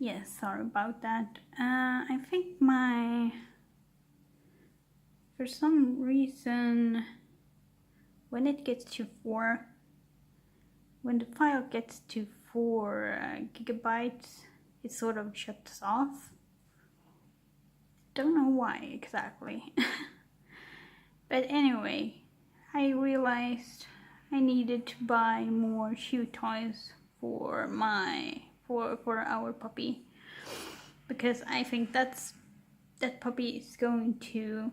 Yes, sorry about that. I think for some reason, when it gets to when the file gets to 4 gigabytes, it sort of shuts off. Don't know why exactly. But anyway, I realized I needed to buy more shoe toys for our puppy, because I think that puppy is going to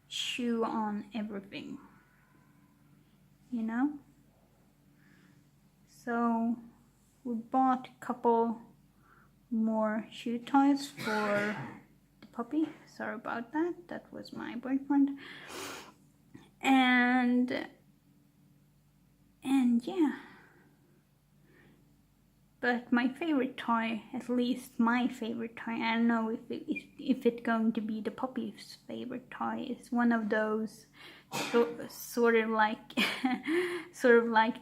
chew on everything, you know? So we bought a couple more shoe toys for the puppy. Sorry about that. That was my boyfriend. And yeah. But my favorite toy, at least my favorite toy, I don't know if it's going to be the puppy's favorite toy, is one of those sort of like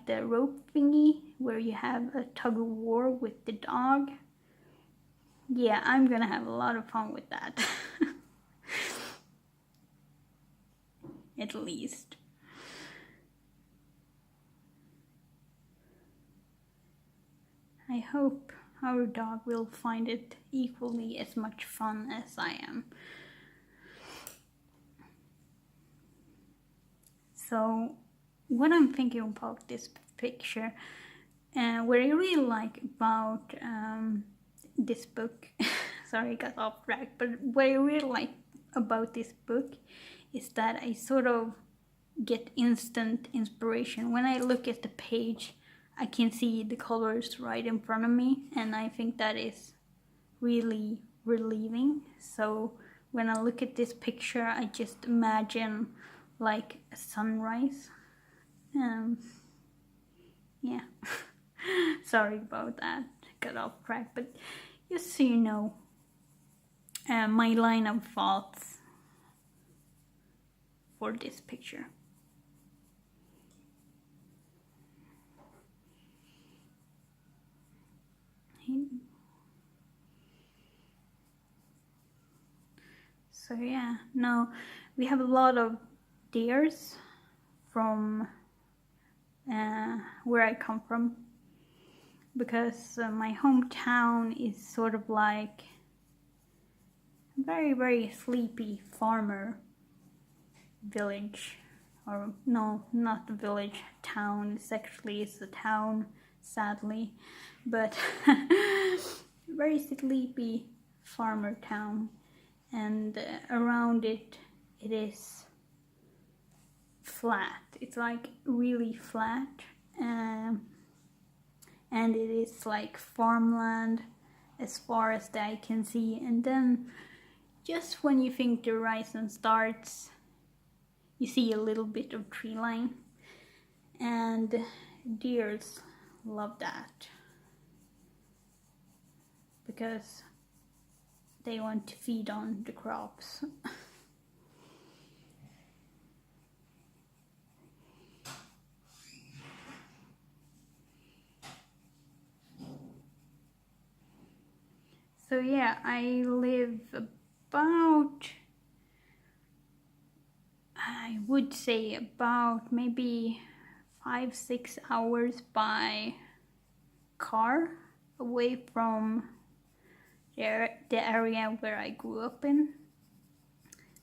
the rope thingy where you have a tug of war with the dog. Yeah, I'm gonna have a lot of fun with that. At least. I hope our dog will find it equally as much fun as I am. So, what I'm thinking about this picture, what I really like about this book, sorry I got off track, but what I really like about this book is that I sort of get instant inspiration. When I look at the page, I can see the colors right in front of me, and I think that is really relieving. So when I look at this picture, I just imagine like a sunrise. Yeah. Sorry about that, got off track, but just so you know, my line of thoughts for this picture. So yeah, now we have a lot of deers from where I come from, because my hometown is sort of like a very, very sleepy farmer village. Or no, not the village, town. It's a town, sadly, but very sleepy farmer town, and around it is flat. It's like really flat, and it is like farmland as far as the eye can see. And then just when you think the horizon starts, you see a little bit of tree line, and deers love that because they want to feed on the crops. So yeah, I live about, I would say about maybe 5-6 hours by car away from the area where I grew up in.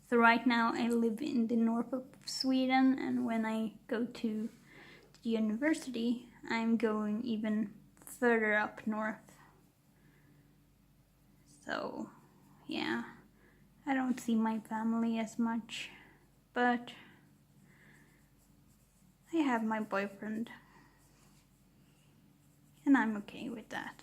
So right now I live in the north of Sweden, and when I go to the university, I'm going even further up north. So yeah, I don't see my family as much, but I have my boyfriend, and I'm okay with that.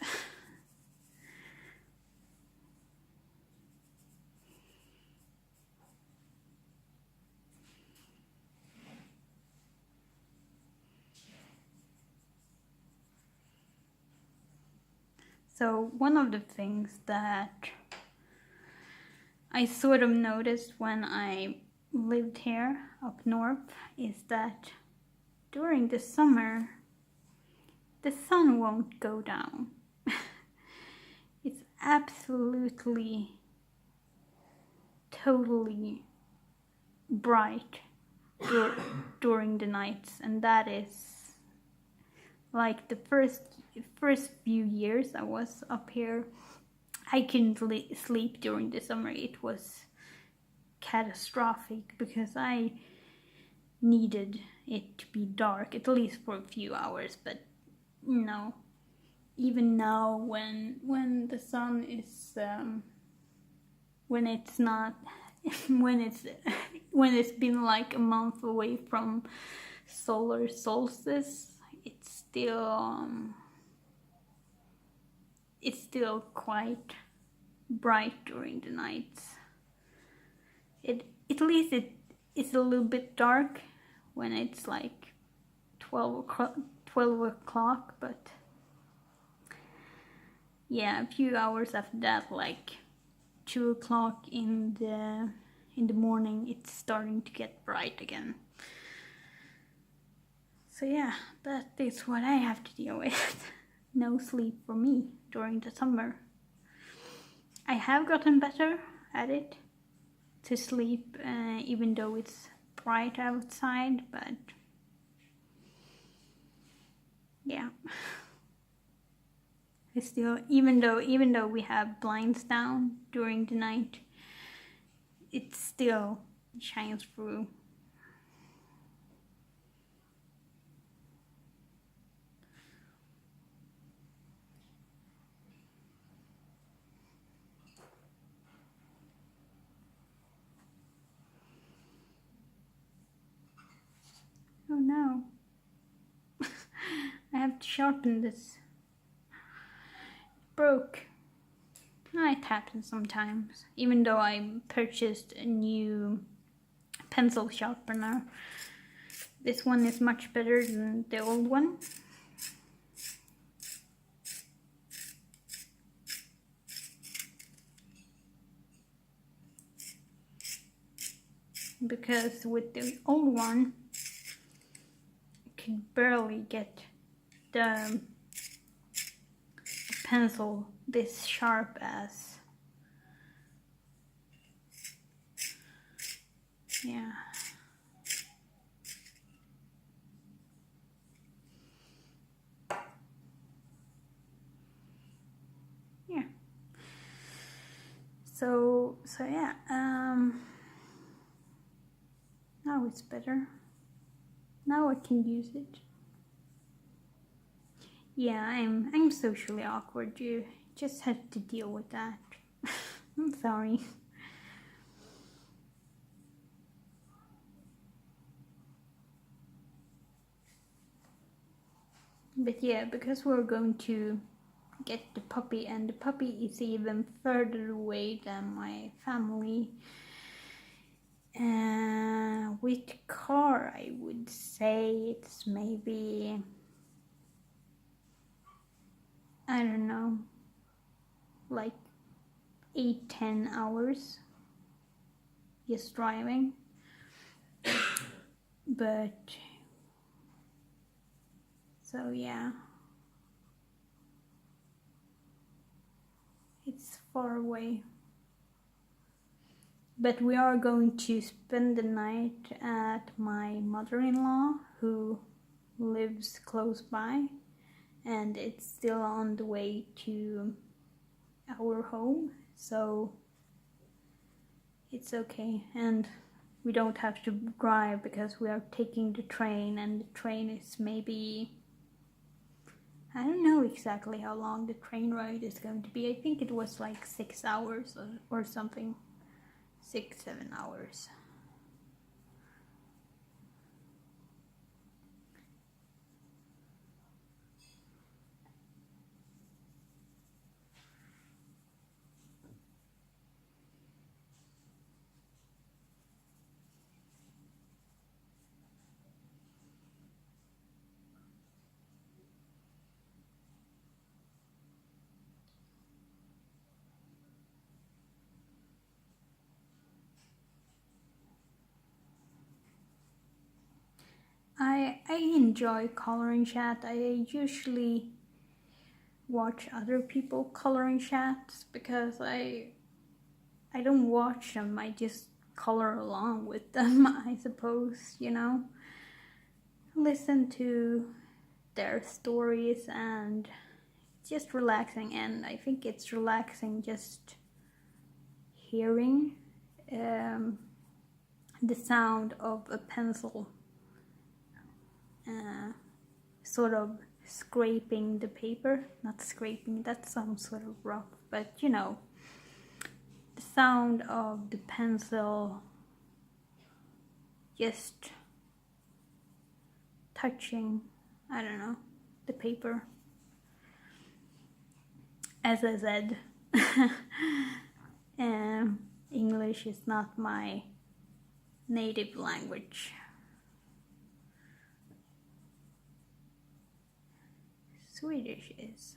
So one of the things that I sort of noticed when I lived here up north is that during the summer, the sun won't go down. It's absolutely, totally bright during the nights, and that is like the first few years I was up here. I couldn't sleep during the summer. It was catastrophic because I needed it to be dark at least for a few hours. But no, even now when the sun is when it's not when it's been like a month away from solar solstice, it's still quite bright during the nights. At least it's a little bit dark when it's like 12 o'clock, but yeah, a few hours after that, like 2 o'clock in the morning, it's starting to get bright again. So yeah, that is what I have to deal with. No sleep for me during the summer. I have gotten better at it, to sleep even though it's bright outside, but yeah. It's still, even though we have blinds down during the night, it still shines through. Oh no. I have to sharpen this. It broke. It happens sometimes. Even though I purchased a new pencil sharpener, this one is much better than the old one. Because with the old one, I could barely get the pencil this sharp as. Yeah. Yeah. So yeah. Now it's better. Now I can use it. Yeah, I'm socially awkward. You just have to deal with that. I'm sorry. But yeah, because we're going to get the puppy, and the puppy is even further away than my family. With car, I would say it's maybe, I don't know, like 8-10 hours just driving. But so yeah, it's far away. But we are going to spend the night at my mother-in-law, who lives close by, and it's still on the way to our home, so it's okay. And we don't have to drive because we are taking the train, and the train is maybe, I don't know exactly how long the train ride is going to be. I think it was like 6 hours or something. 6-7 hours. I enjoy coloring chat. I usually watch other people coloring chats because I don't watch them. I just color along with them, I suppose, you know. Listen to their stories and just relaxing, and I think it's relaxing just hearing the sound of a pencil sort of scraping the paper. Not scraping, that sounds sort of rough, but you know, the sound of the pencil just touching, I don't know, the paper. As I said, English is not my native language. Swedish is.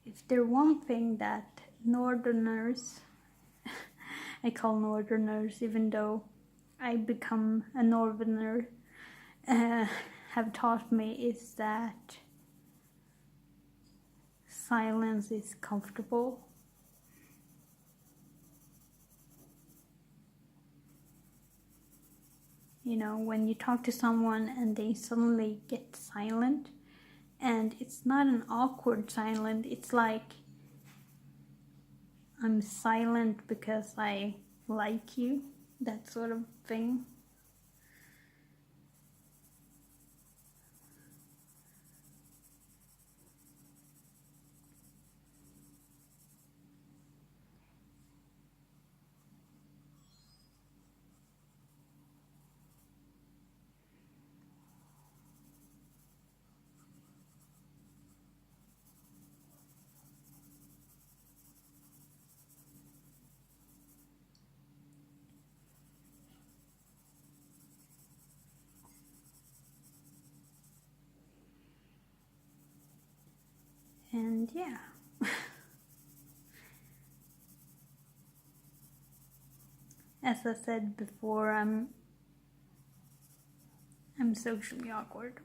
If there's one thing that Northerners, I call Northerners even though I become a Northerner, have taught me is that silence is comfortable. You know, when you talk to someone and they suddenly get silent, and it's not an awkward silent, it's like I'm silent because I like you, that sort of thing. And yeah. As I said before, I'm socially awkward.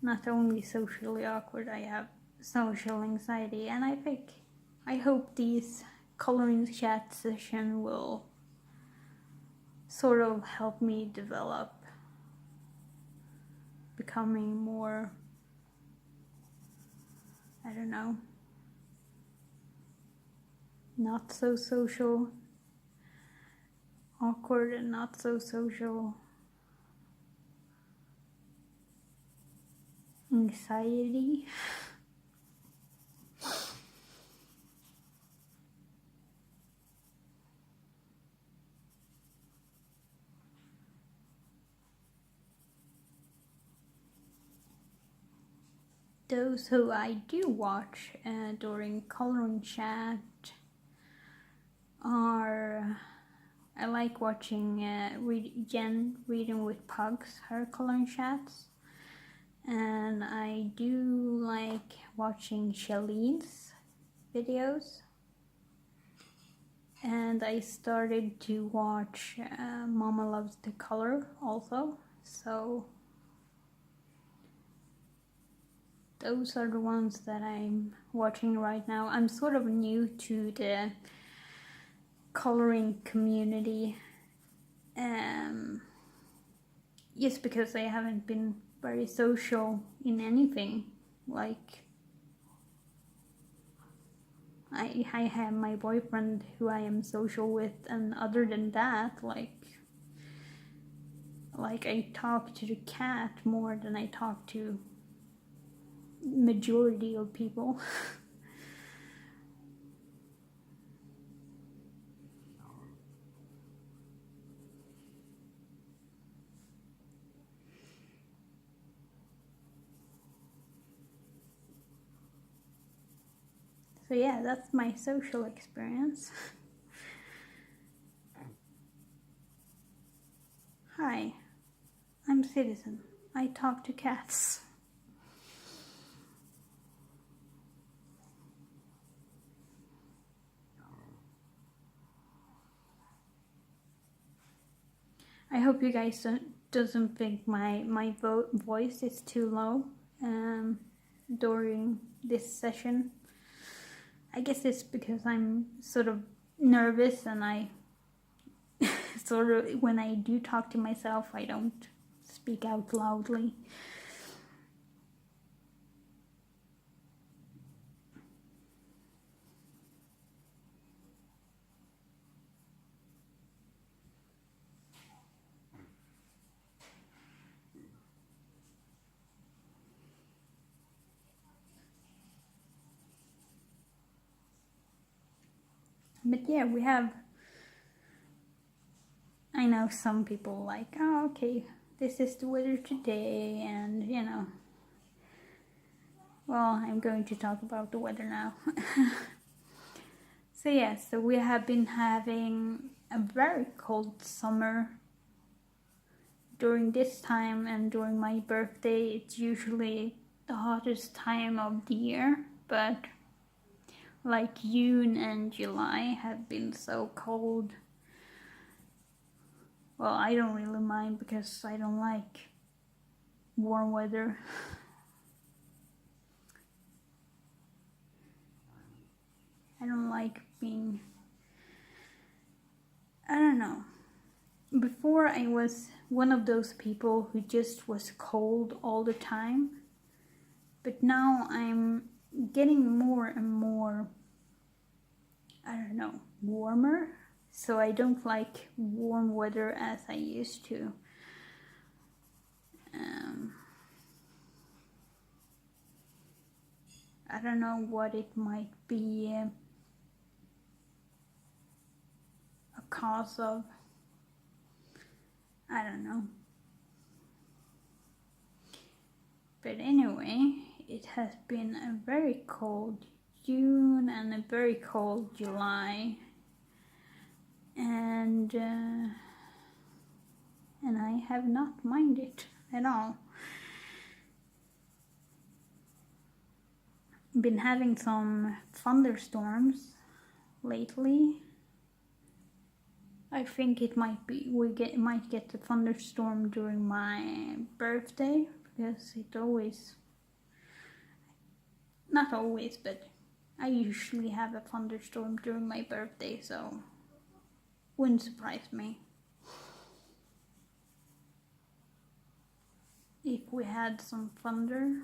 Not only socially awkward, I have social anxiety, and I hope these coloring chat session will sort of help me develop becoming more, I don't know, not so social, awkward and not so social, anxiety. Those who I do watch during coloring chat are, I like watching Jen Reading with Pugs, her coloring chats, and I do like watching Shalene's videos, and I started to watch Mama Loves to Color also, so those are the ones that I'm watching right now. I'm sort of new to the coloring community, just because I haven't been very social in anything. Like, I have my boyfriend who I am social with, and other than that, like I talk to the cat more than I talk to majority of people. So yeah, that's my social experience. Hi, I'm Citizen. I talk to cats. I hope you guys doesn't think my voice is too low during this session. I guess it's because I'm sort of nervous and I sort of, when I do talk to myself, I don't speak out loudly. But yeah, we have, I know some people like, oh, okay, this is the weather today, and you know, well, I'm going to talk about the weather now. So yeah, so we have been having a very cold summer. During this time and during my birthday, it's usually the hottest time of the year, but like June and July have been so cold. Well, I don't really mind because I don't like warm weather. I don't like being, I don't know. Before I was one of those people who just was cold all the time, but now I'm getting more and more, I don't know, warmer. So I don't like warm weather as I used to. I don't know what it might be a cause of. I don't know. But anyway, it has been a very cold June and a very cold July. And I have not minded at all. Been having some thunderstorms lately. I think it might be might get a thunderstorm during my birthday because it always, not always, but I usually have a thunderstorm during my birthday, so wouldn't surprise me if we had some thunder.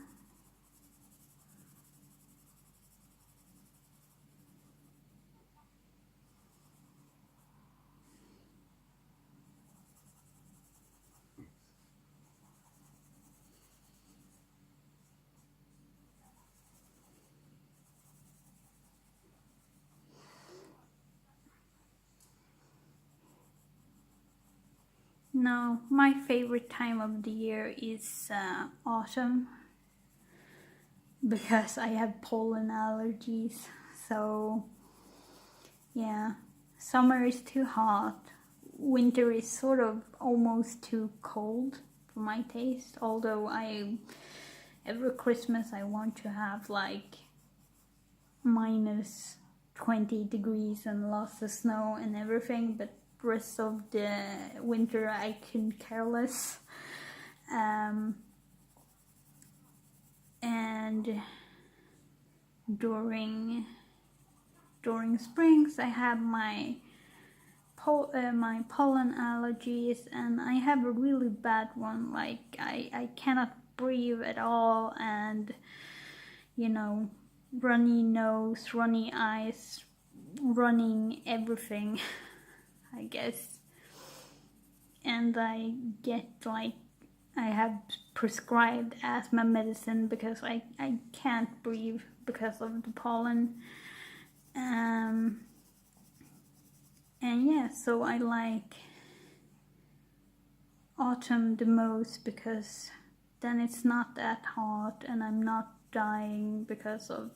No, my favorite time of the year is autumn because I have pollen allergies. So yeah, summer is too hot. Winter is sort of almost too cold for my taste. Although every Christmas I want to have like minus 20 degrees and lots of snow and everything, but rest of the winter I couldn't care less. And during springs I have my pollen allergies, and I have a really bad one. Like I cannot breathe at all, and you know, runny nose, runny eyes, running everything, I guess. And I get like, I have prescribed asthma medicine because I can't breathe because of the pollen. And yeah, so I like autumn the most because then it's not that hot and I'm not dying because of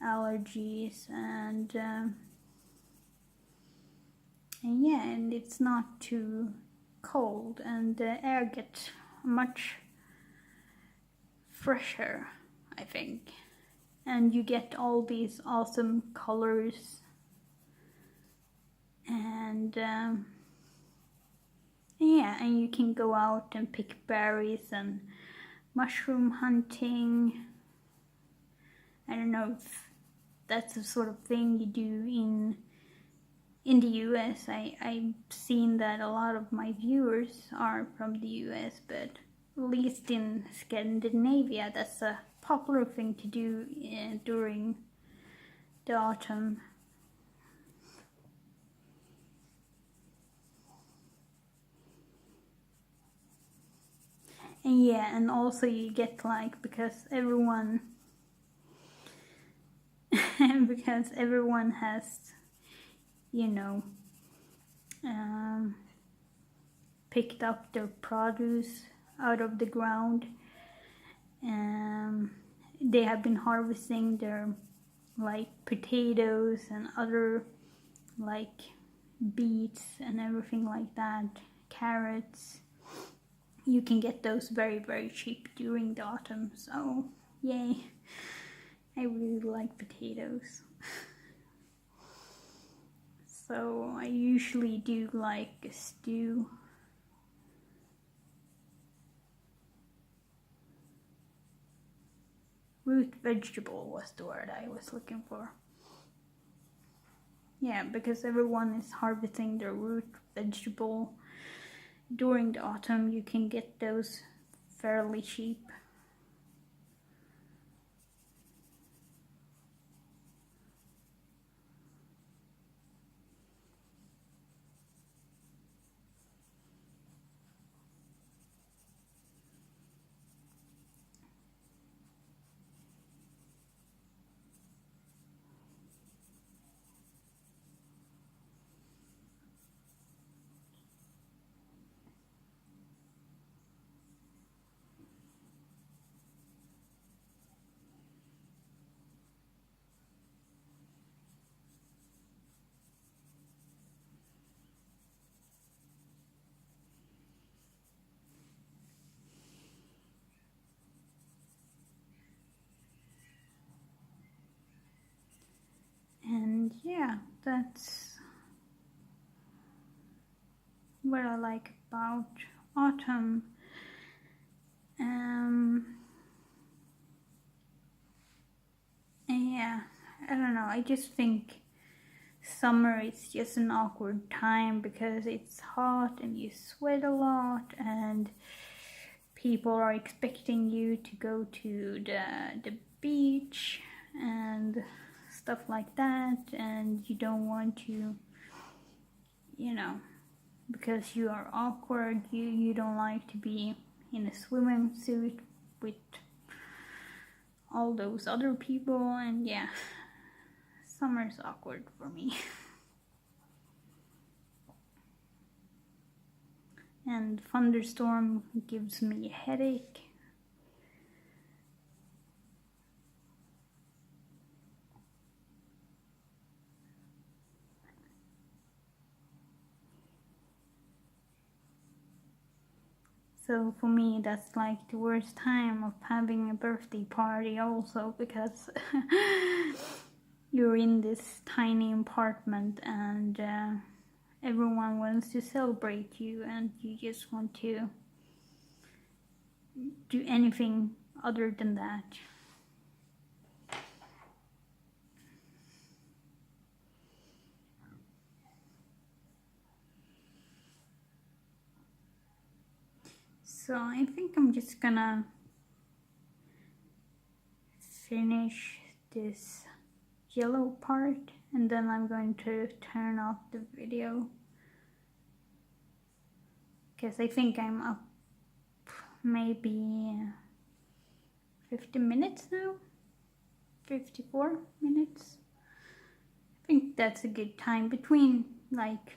allergies, and yeah, and it's not too cold, and the air gets much fresher, I think, and you get all these awesome colors, and yeah, and you can go out and pick berries and mushroom hunting. I don't know if that's the sort of thing you do in the US. I've seen that a lot of my viewers are from the US, but at least in Scandinavia, that's a popular thing to do during the autumn. And yeah, and also you get like, because everyone because everyone has, you know, picked up their produce out of the ground. They have been harvesting their like potatoes and other like beets and everything like that, carrots. You can get those very, very cheap during the autumn, so yay. I really like potatoes. So I usually do like a stew. Root vegetable was the word I was looking for. Yeah, because everyone is harvesting their root vegetable during the autumn. You can get those fairly cheap. And yeah, that's what I like about autumn. Yeah, I don't know, I just think summer is just an awkward time because it's hot and you sweat a lot, and people are expecting you to go to the beach and stuff like that, and you don't want to, you know, because you are awkward, you don't like to be in a swimming suit with all those other people, and yeah, summer's awkward for me. And thunderstorm gives me a headache. So for me, that's like the worst time of having a birthday party also, because you're in this tiny apartment and everyone wants to celebrate you, and you just want to do anything other than that. So I think I'm just gonna finish this yellow part, and then I'm going to turn off the video, because I think I'm up maybe 50 minutes now, 54 minutes. I think that's a good time, between like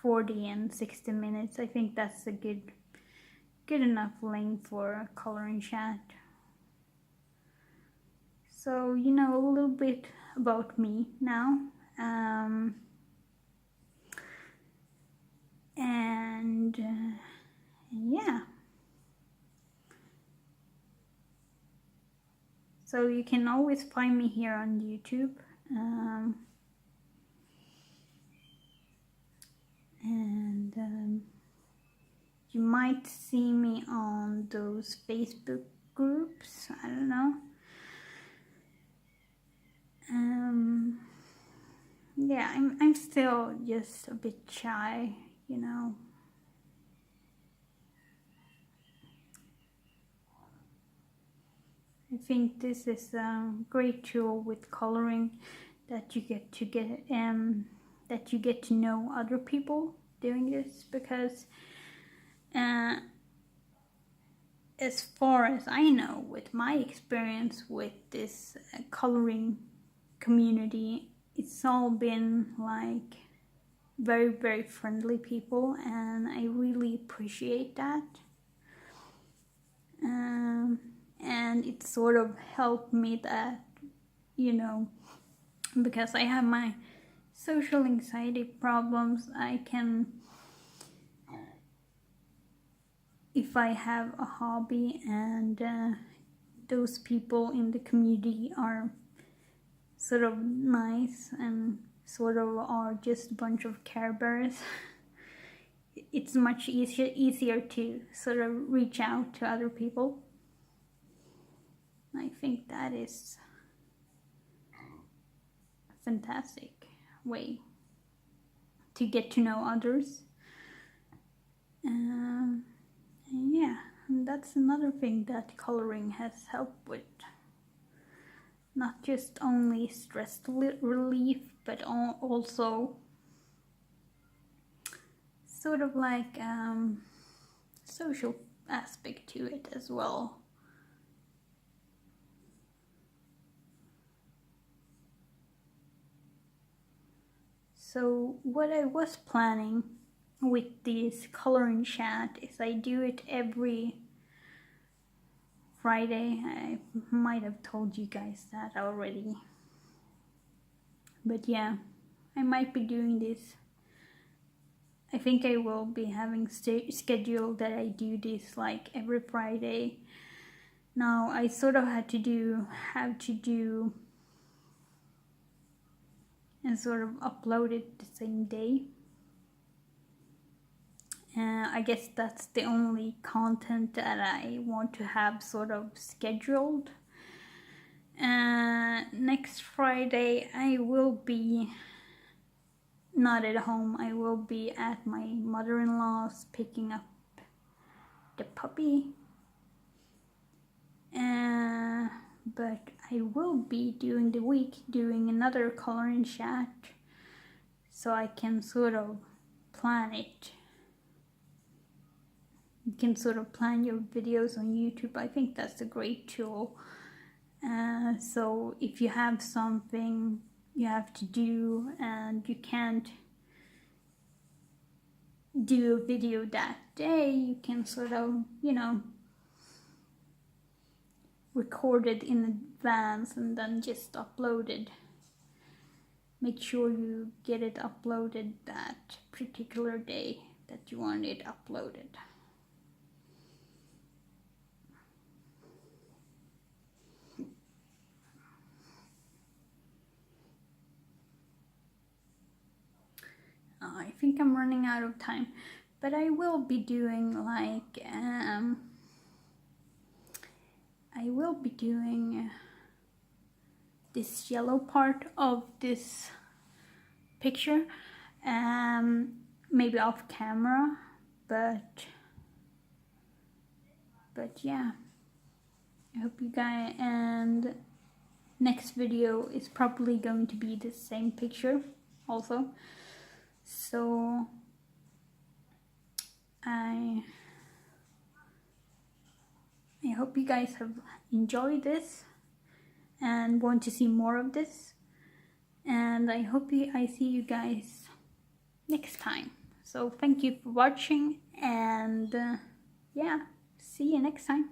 40 and 60 minutes. I think that's a good enough length for a coloring chat. So you know a little bit about me now. And yeah, so you can always find me here on YouTube, and you might see me on those Facebook groups, I don't know. Yeah, I'm still just a bit shy, you know. I think this is a great tool with coloring, that you get to know other people doing this, because as far as I know, with my experience with this coloring community, it's all been like very, very friendly people, and I really appreciate that. And it sort of helped me that, you know, because I have my social anxiety problems, I can, if I have a hobby and those people in the community are sort of nice and sort of are just a bunch of Care Bears, it's much easier to sort of reach out to other people. I think that is a fantastic way to get to know others. Yeah, and that's another thing that coloring has helped with. Not just only stress relief, but also sort of like social aspect to it as well. So what I was planning with this coloring chat is I do it every Friday. I might have told you guys that already, but yeah, I might be doing this. I think I will be having scheduled that I do this like every Friday. Now I sort of have to do and sort of upload it the same day. I guess that's the only content that I want to have sort of scheduled. Next Friday I will be not at home. I will be at my mother-in-law's picking up the puppy. But I will be during the week doing another coloring chat, so I can sort of plan it. You can sort of plan your videos on YouTube. I think that's a great tool. So if you have something you have to do and you can't do a video that day, you can sort of, you know, record it in advance and then just upload it. Make sure you get it uploaded that particular day that you want it uploaded. I think I'm running out of time, but I will be doing like I will be doing this yellow part of this picture, maybe off camera, but yeah, I hope you guys, and next video is probably going to be the same picture also. So I hope you guys have enjoyed this and want to see more of this, and I hope I see you guys next time. So thank you for watching, and yeah, see you next time.